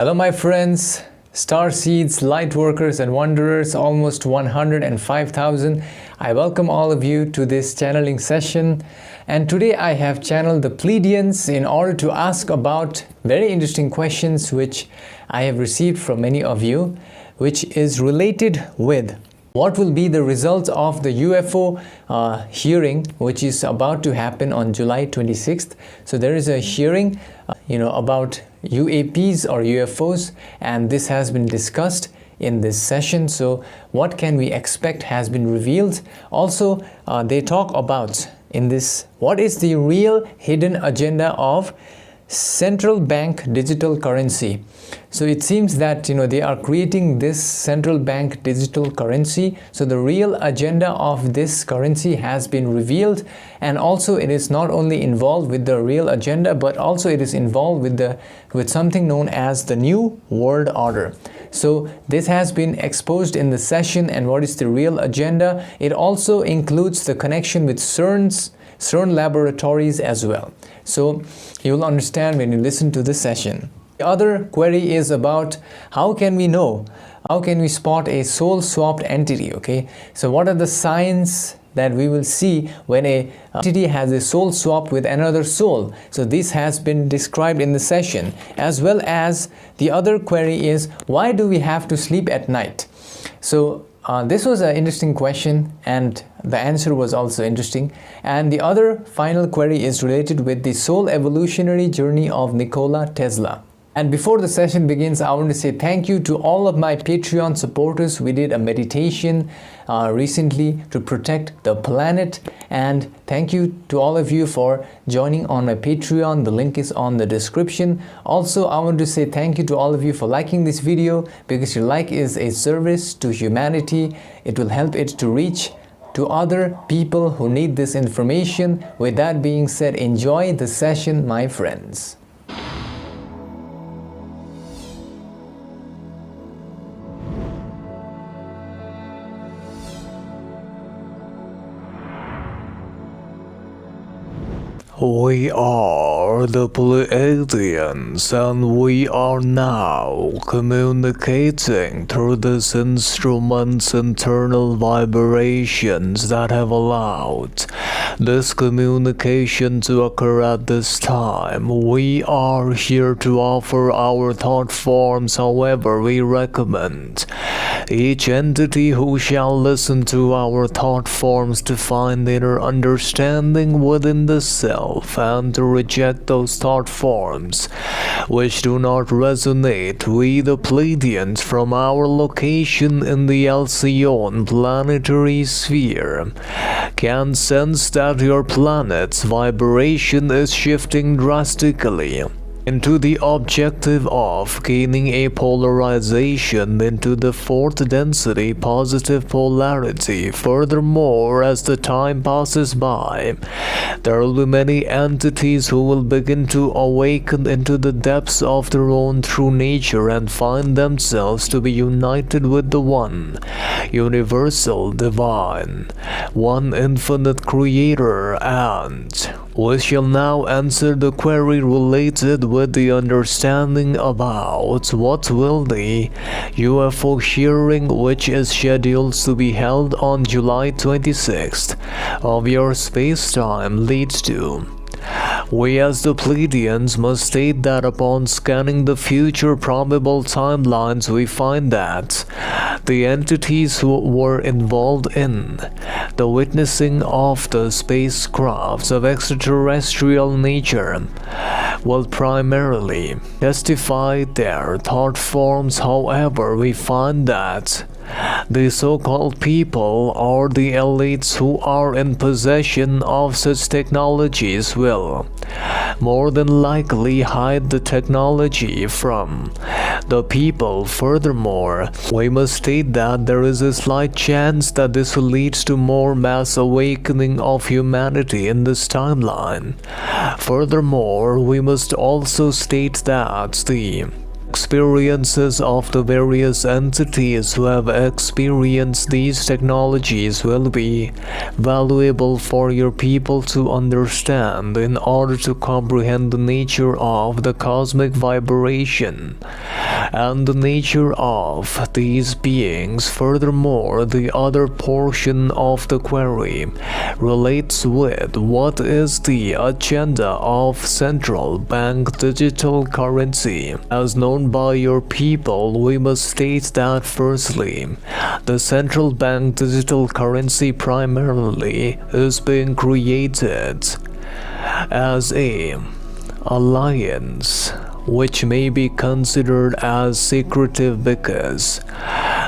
Hello my friends, star seeds, light workers and wanderers, almost 105,000. I welcome all of you to this channeling session, and today I have channeled the Pleiadians in order to ask about very interesting questions which I have received from many of you, which is related with what will be the results of the UFO hearing, which is about to happen on July 26th. So there is a hearing, about UAPs or UFOs, and this has been discussed in this session. So what can we expect has been revealed. Also, they talk about in this, what is the real hidden agenda of central bank digital currency. So it seems that they are creating this central bank digital currency. So the real agenda of this currency has been revealed, and also it is not only involved with the real agenda, but also it is involved with something known as the New World Order. So this has been exposed in the session, and what is the real agenda. It also includes the connection with CERN laboratories as well. So you will understand when you listen to this session. The other query is about how can we know, how can we spot a soul swapped entity, okay? So what are the signs that we will see when a entity has a soul swap with another soul? So this has been described in the session, as well as the other query is, why do we have to sleep at night? So this was an interesting question, and the answer was also interesting. And the other final query is related with the soul evolutionary journey of Nikola Tesla. And before the session begins, I want to say thank you to all of my Patreon supporters. We did a meditation recently to protect the planet, and thank you to all of you for joining on my Patreon. The link is on the description. Also, I want to say thank you to all of you for liking this video, because your like is a service to humanity. It will help it to reach to other people who need this information. With that being said, enjoy the session, my friends. We are the Pleiadians, and we are now communicating through this instrument's internal vibrations that have allowed this communication to occur at this time. We are here to offer our thought forms. However, we recommend each entity who shall listen to our thought forms to find inner understanding within the self, and to reject those thought forms which do not resonate. We, the Pleiadians, from our location in the Alcyon planetary sphere, can sense that your planet's vibration is shifting drastically into the objective of gaining a polarization into the fourth density positive polarity. Furthermore, as the time passes by, there will be many entities who will begin to awaken into the depths of their own true nature and find themselves to be united with the one universal divine, one infinite creator. And we shall now answer the query related with the understanding about what will the UFO hearing, which is scheduled to be held on July 26th of your space-time, leads to. We as the Pleiadians must state that upon scanning the future probable timelines, we find that the entities who were involved in the witnessing of the spacecrafts of extraterrestrial nature will primarily testify their thought forms. However, we find that the so-called people or the elites who are in possession of such technologies will more than likely hide the technology from the people. Furthermore, we must state that there is a slight chance that this will lead to more mass awakening of humanity in this timeline. Furthermore, we must also state that the Experiences of the various entities who have experienced these technologies will be valuable for your people to understand in order to comprehend the nature of the cosmic vibration and the nature of these beings. Furthermore, the other portion of the query relates with what is the agenda of central bank digital currency as known by your people. We must state that firstly, the central bank digital currency primarily is being created as a alliance, which may be considered as secretive because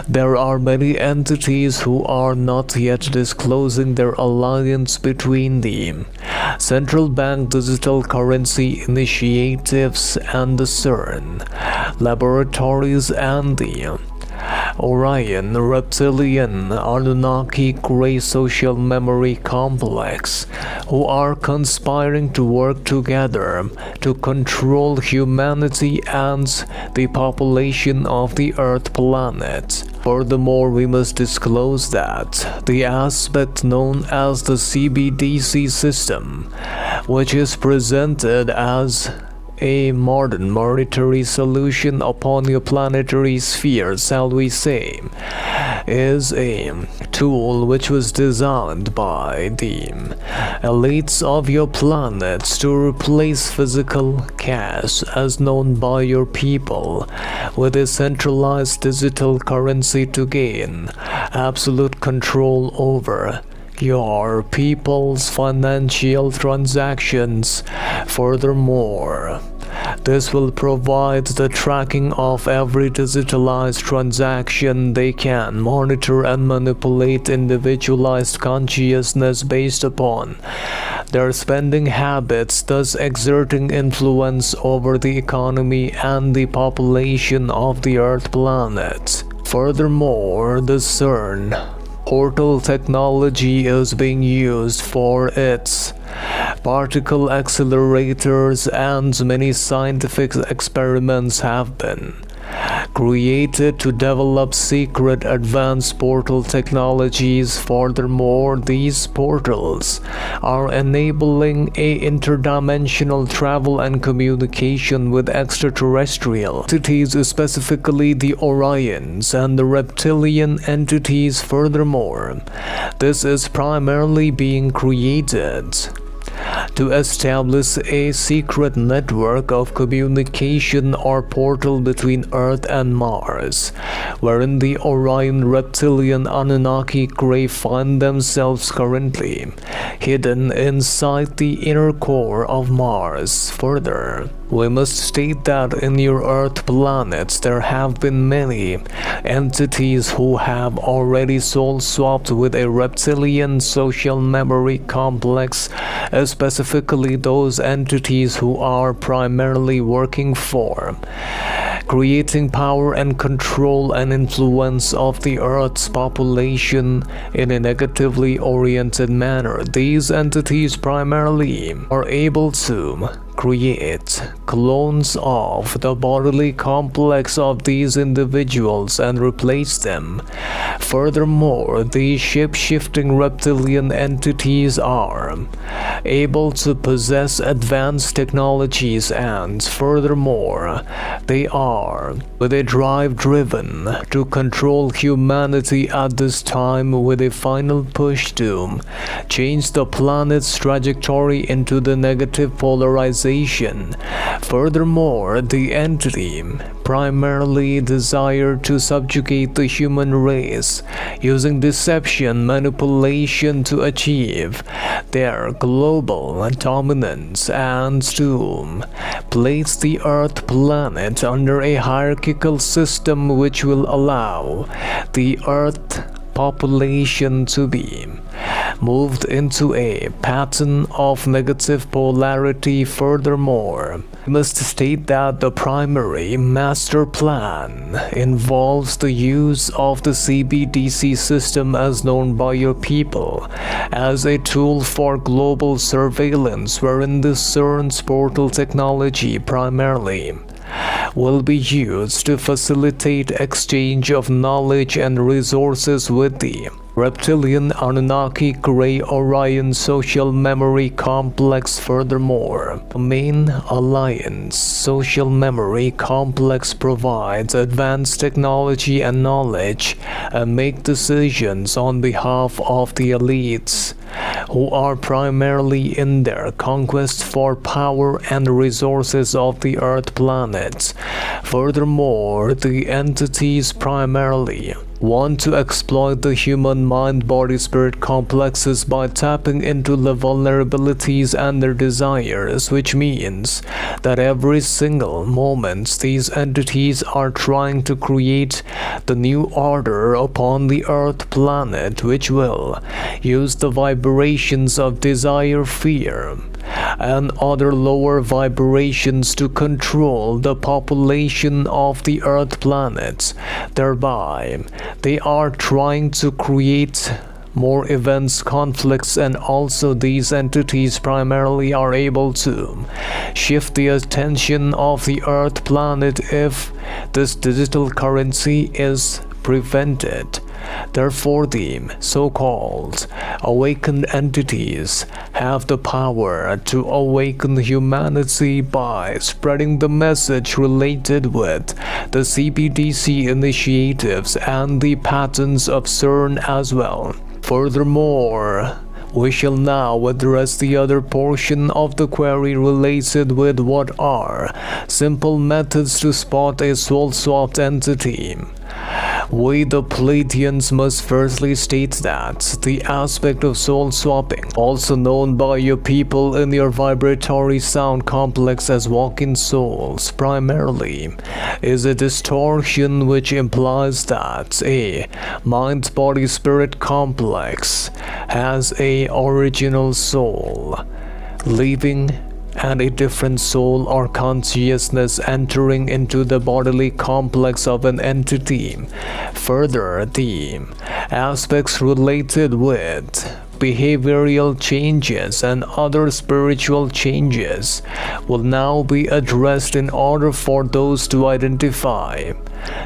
there are many entities who are not yet disclosing their alliance between the central bank digital currency initiatives and the CERN laboratories and the Orion Reptilian Anunnaki Grey Social Memory Complex, who are conspiring to work together to control humanity and the population of the Earth planet. Furthermore, we must disclose that the aspect known as the CBDC system, which is presented as a modern monetary solution upon your planetary sphere, shall we say, is a tool which was designed by the elites of your planets to replace physical cash as known by your people with a centralized digital currency to gain absolute control over your people's financial transactions. Furthermore, this will provide the tracking of every digitalized transaction. They can monitor and manipulate individualized consciousness based upon their spending habits, thus exerting influence over the economy and the population of the Earth planet. Furthermore, the CERN portal technology is being used for its particle accelerators, and many scientific experiments have been created to develop secret advanced portal technologies. Furthermore, these portals are enabling a interdimensional travel and communication with extraterrestrial entities, specifically the Orions and the reptilian entities. Furthermore, this is primarily being created to establish a secret network of communication or portal between Earth and Mars, wherein the Orion Reptilian Anunnaki Grey find themselves currently hidden inside the inner core of Mars. Further, we must state that in your Earth planets there have been many entities who have already soul-swapped with a reptilian social memory complex, specifically those entities who are primarily working for creating power and control and influence of the Earth's population in a negatively oriented manner. These entities primarily are able to create clones of the bodily complex of these individuals and replace them. Furthermore, these shape-shifting reptilian entities are able to possess advanced technologies, and furthermore, they are with a drive driven to control humanity at this time, with a final push to change the planet's trajectory into the negative polarization. Furthermore, the entity primarily desire to subjugate the human race using deception, manipulation to achieve their global dominance and to place the Earth planet under a hierarchical system which will allow the Earth population to be moved into a pattern of negative polarity. Furthermore, we must state that the primary master plan involves the use of the CBDC system as known by your people as a tool for global surveillance, wherein the CERN's portal technology primarily will be used to facilitate exchange of knowledge and resources with the Reptilian Anunnaki Gray Orion Social Memory Complex. Furthermore, the main Alliance Social Memory Complex provides advanced technology and knowledge and make decisions on behalf of the elites, who are primarily in their conquest for power and resources of the Earth planets. Furthermore, the entities primarily want to exploit the human mind-body-spirit complexes by tapping into the vulnerabilities and their desires, which means that every single moment these entities are trying to create the new order upon the Earth planet, which will use the vibrations of desire, fear, and other lower vibrations to control the population of the Earth planets. Thereby, they are trying to create more events, conflicts, and also these entities primarily are able to shift the attention of the Earth planet if this digital currency is prevented. Therefore, the so-called awakened entities have the power to awaken humanity by spreading the message related with the CBDC initiatives and the patents of CERN as well. Furthermore, we shall now address the other portion of the query related with what are simple methods to spot a soul-swapped entity. We the Pleiadians must firstly state that the aspect of soul swapping, also known by your people in your vibratory sound complex as walking souls, primarily is a distortion which implies that a mind-body-spirit complex has a original soul, leaving and a different soul or consciousness entering into the bodily complex of an entity. Further, the aspects related with behavioral changes and other spiritual changes will now be addressed in order for those to identify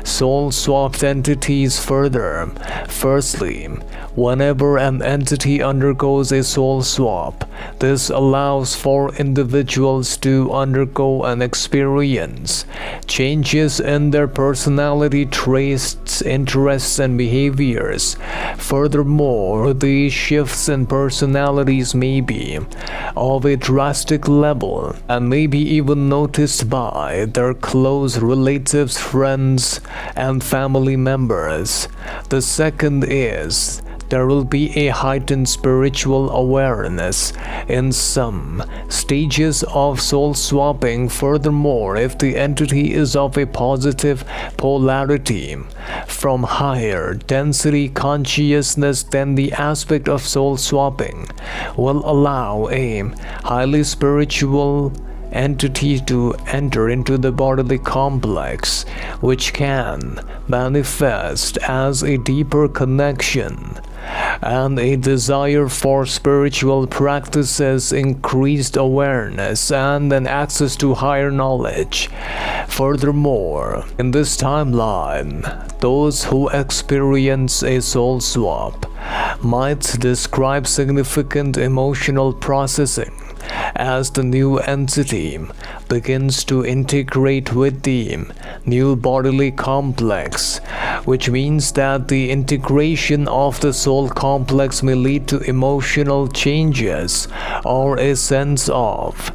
soul-swapped entities further. Firstly, whenever an entity undergoes a soul swap, this allows for individuals to undergo and experience changes in their personality traits, interests, and behaviors. Furthermore, these shifts in personalities may be of a drastic level and may be even noticed by their close relatives, friends, and family members. The second is there will be a heightened spiritual awareness in some stages of soul swapping. Furthermore, if the entity is of a positive polarity from higher density consciousness, then the aspect of soul swapping will allow a highly spiritual entity to enter into the bodily complex, which can manifest as a deeper connection and a desire for spiritual practices, increased awareness, and an access to higher knowledge. Furthermore, in this timeline, those who experience a soul swap might describe significant emotional processing as the new entity begins to integrate with the new bodily complex, which means that the integration of the soul complex may lead to emotional changes or a sense of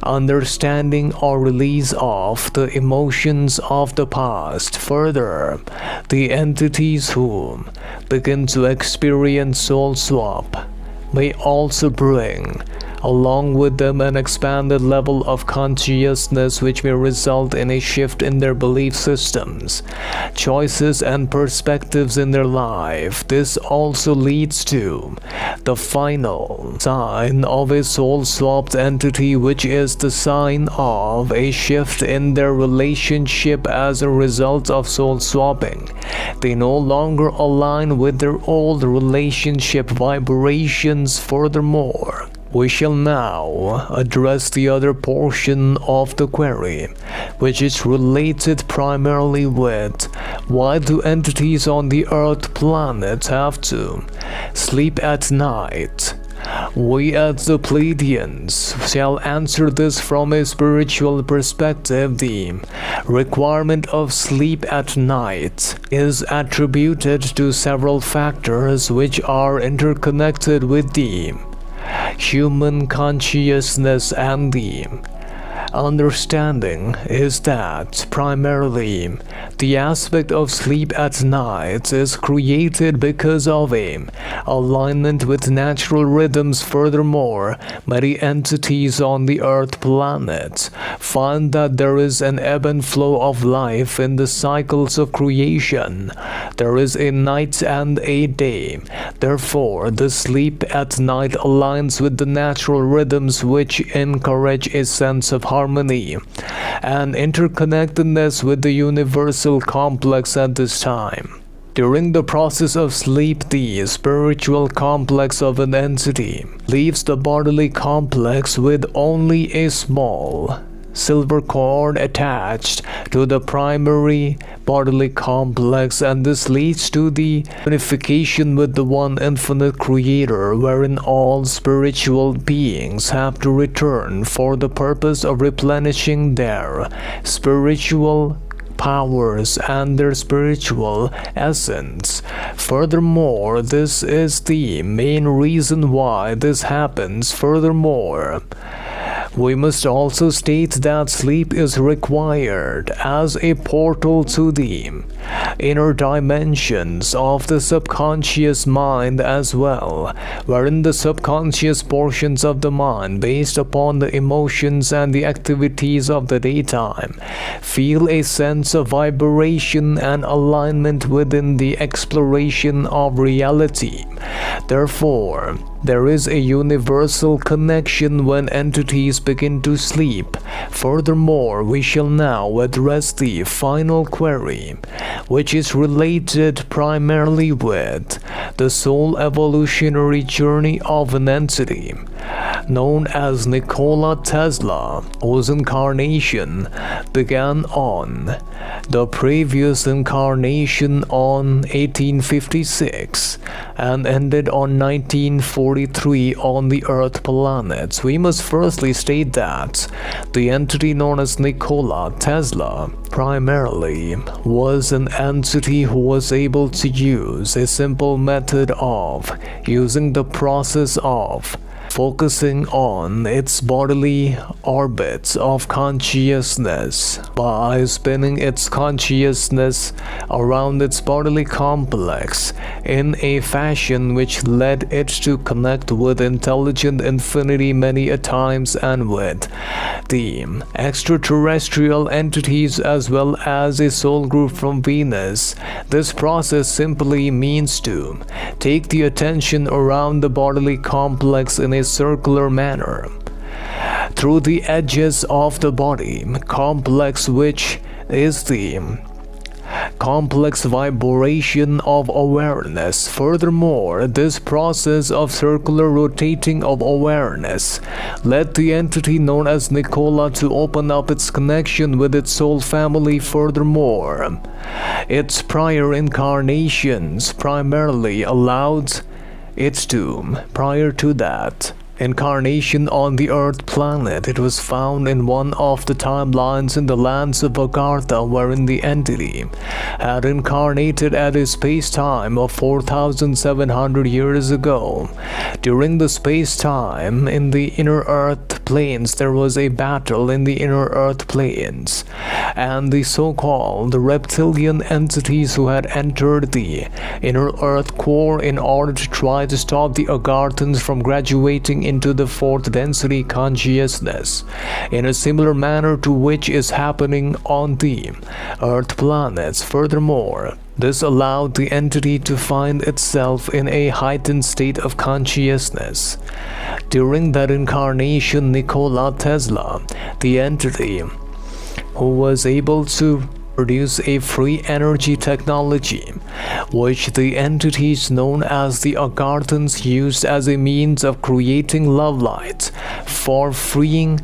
understanding or release of the emotions of the past. Further, the entities who begin to experience soul swap may also bring along with them an expanded level of consciousness, which may result in a shift in their belief systems, choices, and perspectives in their life. This also leads to the final sign of a soul-swapped entity, which is the sign of a shift in their relationship as a result of soul swapping. They no longer align with their old relationship vibrations. Furthermore, We shall now address the other portion of the query, which is related primarily with why do entities on the Earth planet have to sleep at night? We at the Pleiadians shall answer this from a spiritual perspective. The requirement of sleep at night is attributed to several factors which are interconnected with the human consciousness, and the understanding is that primarily the aspect of sleep at night is created because of a alignment with natural rhythms. Furthermore, many entities on the Earth planet find that there is an ebb and flow of life in the cycles of creation. There is a night and a day. Therefore, the sleep at night aligns with the natural rhythms which encourage a sense of harmony and interconnectedness with the universal complex at this time. During the process of sleep, the spiritual complex of an entity leaves the bodily complex with only a small silver cord attached to the primary bodily complex, and this leads to the unification with the one infinite creator, wherein all spiritual beings have to return for the purpose of replenishing their spiritual powers and their spiritual essence. Furthermore, this is the main reason why this happens. Furthermore, we must also state that sleep is required as a portal to the inner dimensions of the subconscious mind as well, wherein the subconscious portions of the mind, based upon the emotions and the activities of the daytime, feel a sense of vibration and alignment within the exploration of reality. Therefore, there is a universal connection when entities begin to sleep. Furthermore, we shall now address the final query, which is related primarily with the soul evolutionary journey of an entity known as Nikola Tesla, whose incarnation began on the previous incarnation on 1856 and ended on 1943 on the Earth planet. We must firstly state that the entity known as Nikola Tesla primarily was an entity who was able to use a simple method of using the process of focusing on its bodily orbits of consciousness by spinning its consciousness around its bodily complex in a fashion which led it to connect with intelligent infinity many a times and with the extraterrestrial entities as well as a soul group from Venus. This process simply means to take the attention around the bodily complex in a circular manner through the edges of the body complex, which is the complex vibration of awareness. Furthermore, this process of circular rotating of awareness led the entity known as Nikola to open up its connection with its soul family. Furthermore, its prior incarnations primarily allowed it to, prior to that incarnation on the Earth planet, it was found in one of the timelines in the lands of Agartha, wherein the entity had incarnated at a space-time of 4,700 years ago. During the space-time in the inner Earth planes, there was a battle in the inner Earth planes, and the so-called reptilian entities who had entered the inner Earth core in order to try to stop the Agarthans from graduating into the fourth density consciousness, in a similar manner to which is happening on the Earth planets. Furthermore, this allowed the entity to find itself in a heightened state of consciousness. During that incarnation, Nikola Tesla, the entity who was able to produce a free energy technology, which the entities known as the Agarthans used as a means of creating love lights for freeing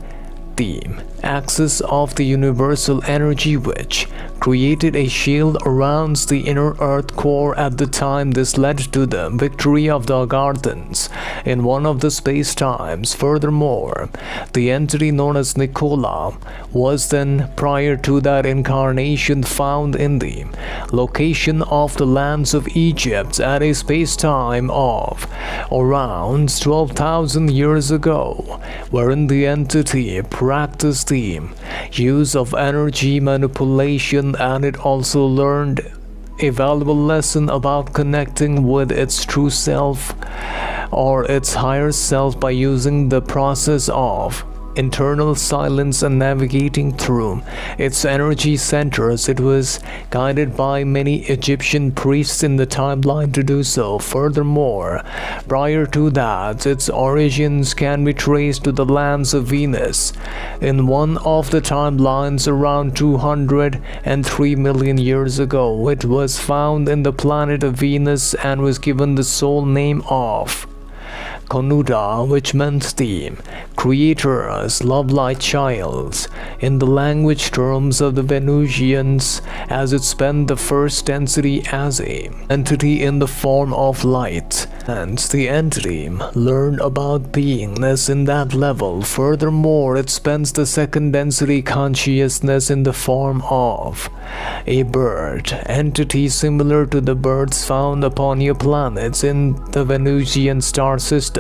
the axis of the universal energy, which created a shield around the inner earth core. At the time, this led to the victory of the Agarthans in one of the space-times. Furthermore, the entity known as Nikola was then, prior to that incarnation, found in the location of the lands of Egypt at a space-time of around 12,000 years ago, wherein the entity practiced the use of energy manipulation, and it also learned a valuable lesson about connecting with its true self or its higher self by using the process of internal silence and navigating through its energy centers. It was guided by many Egyptian priests in the timeline to do so. Furthermore, prior to that, its origins can be traced to the lands of Venus. In one of the timelines around 203 million years ago, it was found in the planet of Venus and was given the sole name of Konuda, which meant the creator's love-light child in the language terms of the Venusians, as it spent the first density as a entity in the form of light, and the entity learned about beingness in that level. Furthermore, it spends the second density consciousness in the form of a bird entity similar to the birds found upon your planets in the Venusian star system.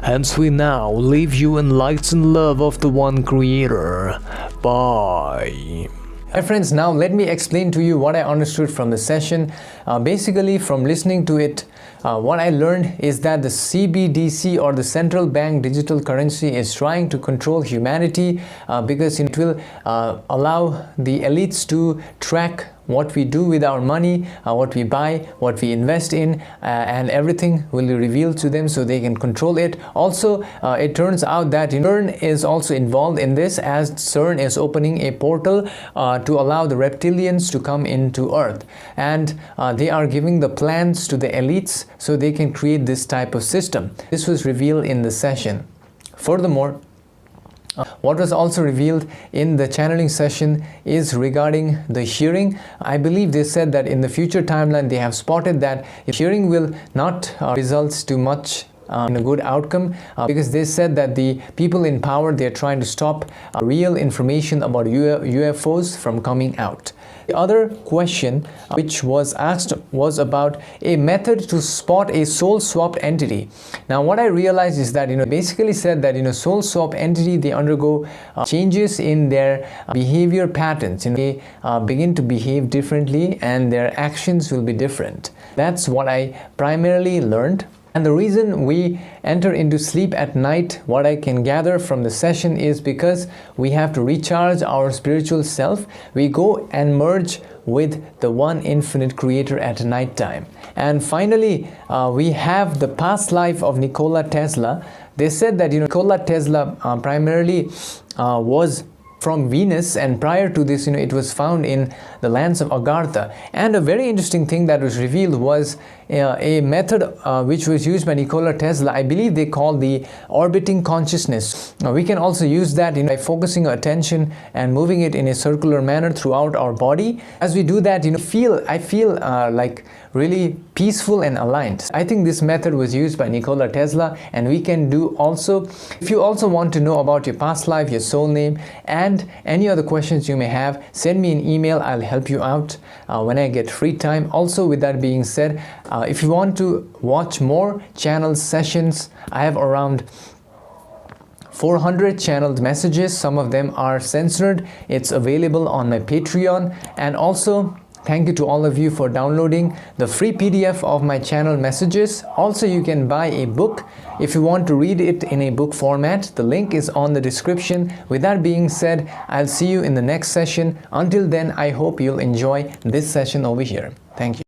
Hence, we now leave you in light and love of the one creator. Bye. Hi friends, now let me explain to you what I understood from the session. Basically, from listening to it, what I learned is that the CBDC, or the central bank digital currency, is trying to control humanity because it will allow the elites to track what we do with our money, what we buy, what we invest in, and everything will be revealed to them so they can control it. Also, it turns out that CERN is also involved in this, as CERN is opening a portal to allow the reptilians to come into Earth, and they are giving the plans to the elites so they can create this type of system. This was revealed in the session. Furthermore, what was also revealed in the channeling session is regarding the hearing. I believe they said that in the future timeline they have spotted that hearing will not result to much in a good outcome, because they said that the people in power, they are trying to stop real information about UFOs from coming out. The other question which was asked was about a method to spot a soul-swapped entity. Now what I realized is that, basically said that, soul-swap entity, they undergo changes in their behavior patterns. They begin to behave differently and their actions will be different. That's what I primarily learned. And the reason we enter into sleep at night, what I can gather from the session, is because we have to recharge our spiritual self. We go and merge with the one infinite creator at night time. And finally, we have the past life of Nikola Tesla. They said that Nikola Tesla primarily was from Venus, and prior to this, it was found in the lands of Agartha. And a very interesting thing that was revealed was a method which was used by Nikola Tesla. I believe they call the orbiting consciousness. We can also use that by focusing our attention and moving it in a circular manner throughout our body. As we do that, I feel like really peaceful and aligned. I think this method was used by Nikola Tesla, and we can do also. If you also want to know about your past life, your soul name, and any other questions you may have, send me an email. I'll help you out when I get free time. Also, with that being said, if you want to watch more channel sessions, I have around 400 channeled messages. Some of them are censored. It's available on my Patreon. And also, thank you to all of you for downloading the free PDF of my channel messages. Also, you can buy a book if you want to read it in a book format. The link is on the description. With that being said, I'll see you in the next session. Until then, I hope you'll enjoy this session over here. Thank you.